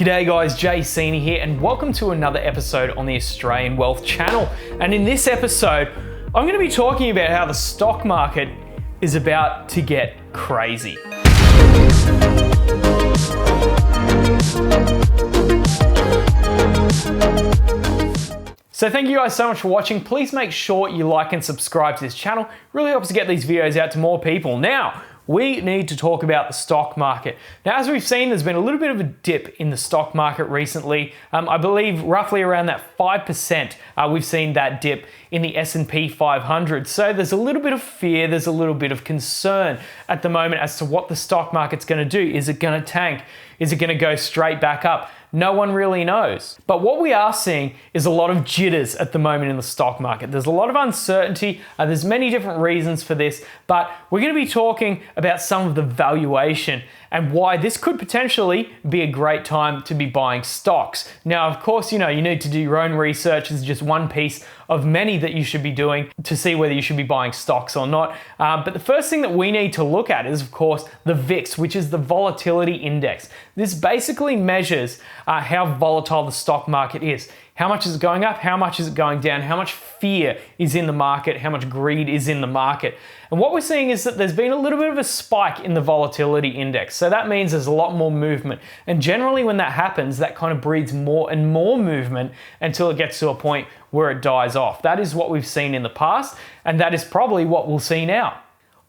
G'day guys, Seeney here and welcome to another episode on the Australian Wealth channel. And in this episode, I'm going to be talking about how the stock market is about to get crazy. So thank you guys so much for watching. Please make sure you like and subscribe to this channel. It really helps to get these videos out to more people. Now, we need to talk about the stock market. Now, as we've seen, there's been a little bit of a dip in the stock market recently. I believe roughly around that 5%, we've seen that dip in the S&P 500. So there's a little bit of fear, there's a little bit of concern at the moment as to what the stock market's gonna do. Is it gonna tank? Is it gonna go straight back up? No one really knows. But what we are seeing is a lot of jitters at the moment in the stock market. There's a lot of uncertainty. There's many different reasons for this, but we're going to be talking about some of the valuation and why this could potentially be a great time to be buying stocks. Now, of course, you need to do your own research. This is just one piece of many that you should be doing to see whether you should be buying stocks or not. But the first thing that we need to look at is, of course, the VIX, which is the volatility index. This basically measures how volatile the stock market is. How much is it going up? How much is it going down? How much fear is in the market? How much greed is in the market? And what we're seeing is that there's been a little bit of a spike in the volatility index. So that means there's a lot more movement. And generally when that happens, that kind of breeds more and more movement until it gets to a point where it dies off. That is what we've seen in the past, and that is probably what we'll see now.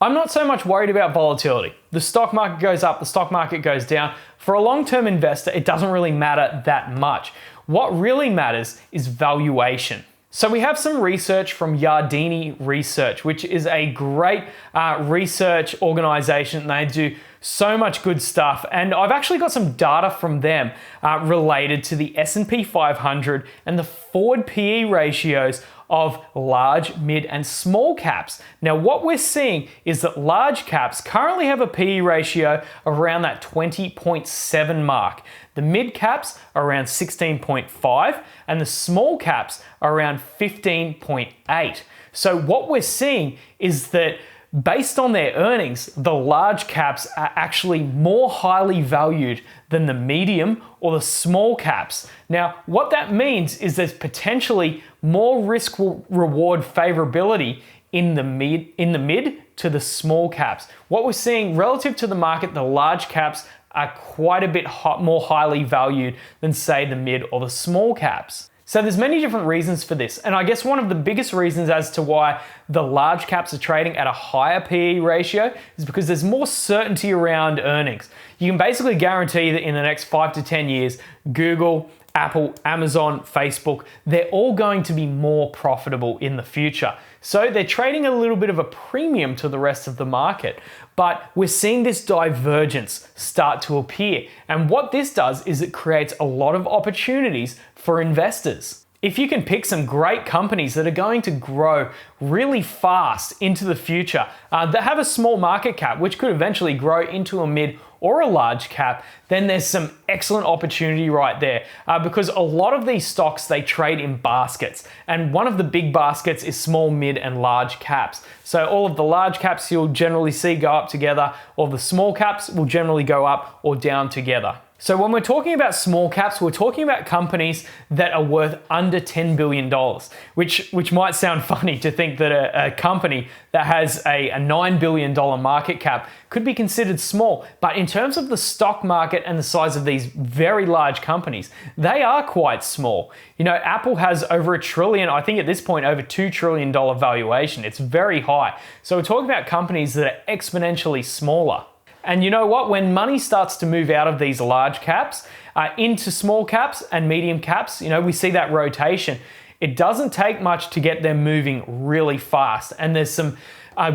I'm not so much worried about volatility. The stock market goes up, the stock market goes down. For a long-term investor, it doesn't really matter that much. What really matters is valuation. So we have some research from Yardeni Research, which is a great research organization. They do so much good stuff. And I've actually got some data from them related to the S&P 500 and the forward PE ratios of large, mid, and small caps. Now, what we're seeing is that large caps currently have a PE ratio around that 20.7 mark. The mid caps are around 16.5, and the small caps are around 15.8. So what we're seeing is that based on their earnings, the large caps are actually more highly valued than the medium or the small caps. Now, what that means is there's potentially more risk reward favorability in the mid to the small caps. What we're seeing relative to the market, the large caps are quite a bit more highly valued than, say, the mid or the small caps. So there's many different reasons for this. And I guess one of the biggest reasons as to why the large caps are trading at a higher PE ratio is because there's more certainty around earnings. You can basically guarantee that in the next 5 to 10 years, Google, Apple, Amazon, Facebook, they're all going to be more profitable in the future. So they're trading a little bit of a premium to the rest of the market. But we're seeing this divergence start to appear. And what this does is it creates a lot of opportunities for investors. If you can pick some great companies that are going to grow really fast into the future, that have a small market cap, which could eventually grow into a mid or a large cap, then there's some excellent opportunity right there because a lot of these stocks, they trade in baskets. And one of the big baskets is small, mid, and large caps. So all of the large caps you'll generally see go up together, or the small caps will generally go up or down together. So when we're talking about small caps, we're talking about companies that are worth under $10 billion, which might sound funny to think that a company that has a $9 billion market cap could be considered small. But in terms of the stock market and the size of these very large companies, they are quite small. Apple has over $1 trillion, I think at this point over $2 trillion valuation. It's very high. So we're talking about companies that are exponentially smaller. And you know what? When money starts to move out of these large caps into small caps and medium caps, we see that rotation. It doesn't take much to get them moving really fast. And there's some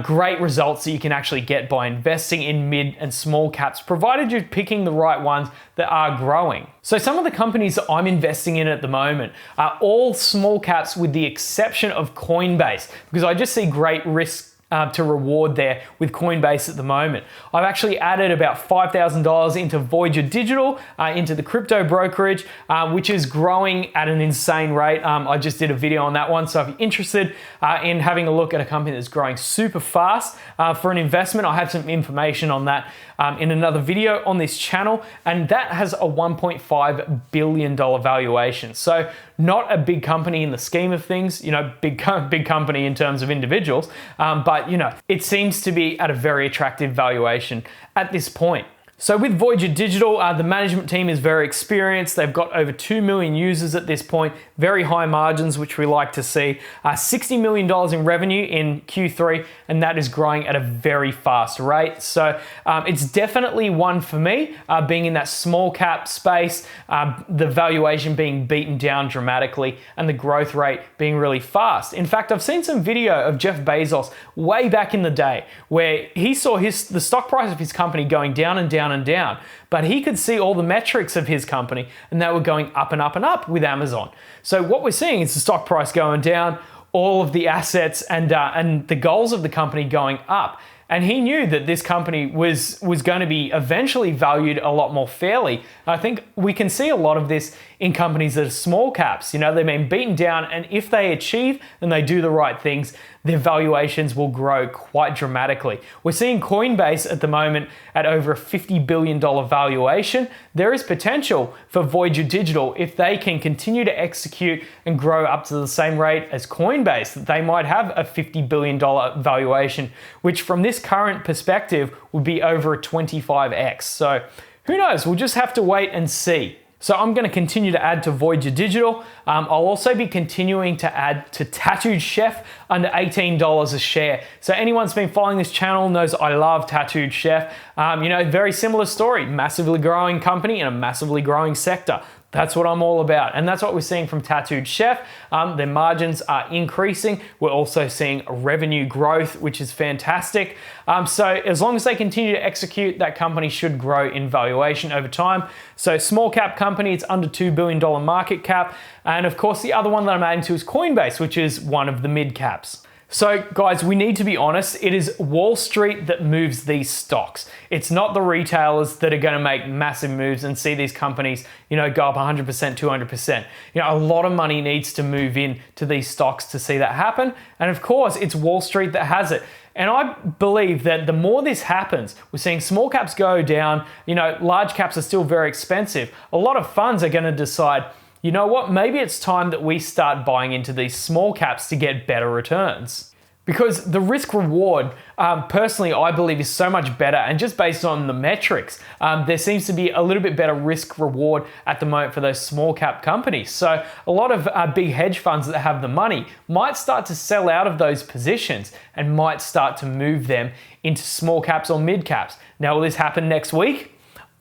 great results that you can actually get by investing in mid and small caps, provided you're picking the right ones that are growing. So some of the companies that I'm investing in at the moment are all small caps with the exception of Coinbase, because I just see great risk to reward there with Coinbase at the moment. I've actually added about $5,000 into Voyager Digital, into the crypto brokerage, which is growing at an insane rate. I just did a video on that one, so if you're interested in having a look at a company that's growing super fast for an investment, I have some information on that in another video on this channel, and that has a $1.5 billion valuation. So not a big company in the scheme of things, you know, big company in terms of individuals, but you know, it seems to be at a very attractive valuation at this point. So with Voyager Digital, the management team is very experienced. They've got over 2 million users at this point, very high margins, which we like to see. $60 million in revenue in Q3, and that is growing at a very fast rate. So it's definitely one for me, being in that small cap space, the valuation being beaten down dramatically, and the growth rate being really fast. In fact, I've seen some video of Jeff Bezos way back in the day where he saw the stock price of his company going down and down and down, but he could see all the metrics of his company and they were going up and up and up with Amazon. So what we're seeing is the stock price going down, all of the assets and the goals of the company going up. And he knew that this company was going to be eventually valued a lot more fairly. I think we can see a lot of this in companies that are small caps. You know, they've been beaten down, and if they achieve and they do the right things, their valuations will grow quite dramatically. We're seeing Coinbase at the moment at over a $50 billion valuation. There is potential for Voyager Digital if they can continue to execute and grow up to the same rate as Coinbase, that they might have a $50 billion valuation, which from this current perspective would be over a 25x. So who knows? We'll just have to wait and see. So I'm going to continue to add to Voyager Digital. I'll also be continuing to add to Tattooed Chef under $18 a share. So anyone that's been following this channel knows I love Tattooed Chef. You know, very similar story, massively growing company in a massively growing sector. That's what I'm all about. And that's what we're seeing from Tattooed Chef. Their margins are increasing. We're also seeing revenue growth, which is fantastic. So as long as they continue to execute, that company should grow in valuation over time. So small cap company, it's under $2 billion market cap. And of course, the other one that I'm adding to is Coinbase, which is one of the mid caps. So guys, we need to be honest, it is Wall Street that moves these stocks. It's not the retailers that are going to make massive moves and see these companies, you know, go up 100%, 200%. You know, a lot of money needs to move in to these stocks to see that happen. And of course, it's Wall Street that has it. And I believe that the more this happens, we're seeing small caps go down, you know, large caps are still very expensive. A lot of funds are going to decide, you know what, maybe it's time that we start buying into these small caps to get better returns. Because the risk reward, personally, I believe is so much better, and just based on the metrics, there seems to be a little bit better risk reward at the moment for those small cap companies. So a lot of big hedge funds that have the money might start to sell out of those positions and might start to move them into small caps or mid caps. Now, will this happen next week?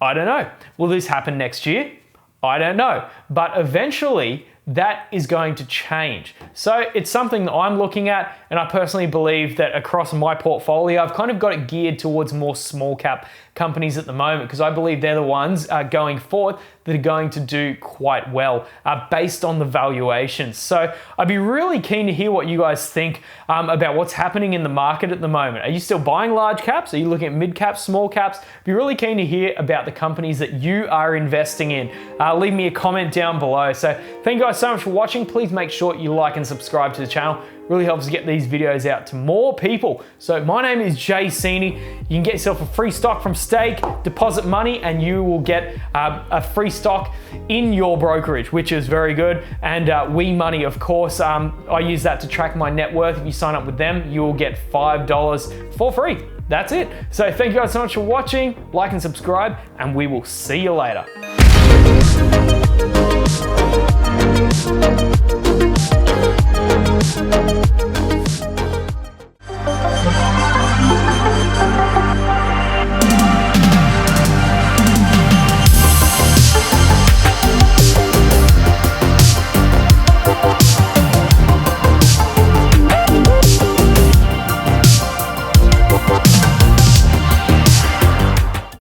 I don't know. Will this happen next year? I don't know, but eventually that is going to change. So it's something that I'm looking at, and I personally believe that across my portfolio, I've kind of got it geared towards more small cap companies at the moment, because I believe they're the ones going forward that are going to do quite well based on the valuations. So I'd be really keen to hear what you guys think about what's happening in the market at the moment. Are you still buying large caps? Are you looking at mid caps, small caps? I'd be really keen to hear about the companies that you are investing in. Leave me a comment down below. So thank you guys so much for watching. Please make sure you like and subscribe to the channel. Really helps to get these videos out to more people. So my name is Seeney. You can get yourself a free stock from Stake, deposit money, and you will get a free stock in your brokerage, which is very good. And We Money, of course, I use that to track my net worth. If you sign up with them, you will get $5 for free. That's it. So thank you guys so much for watching. Like and subscribe, and we will see you later.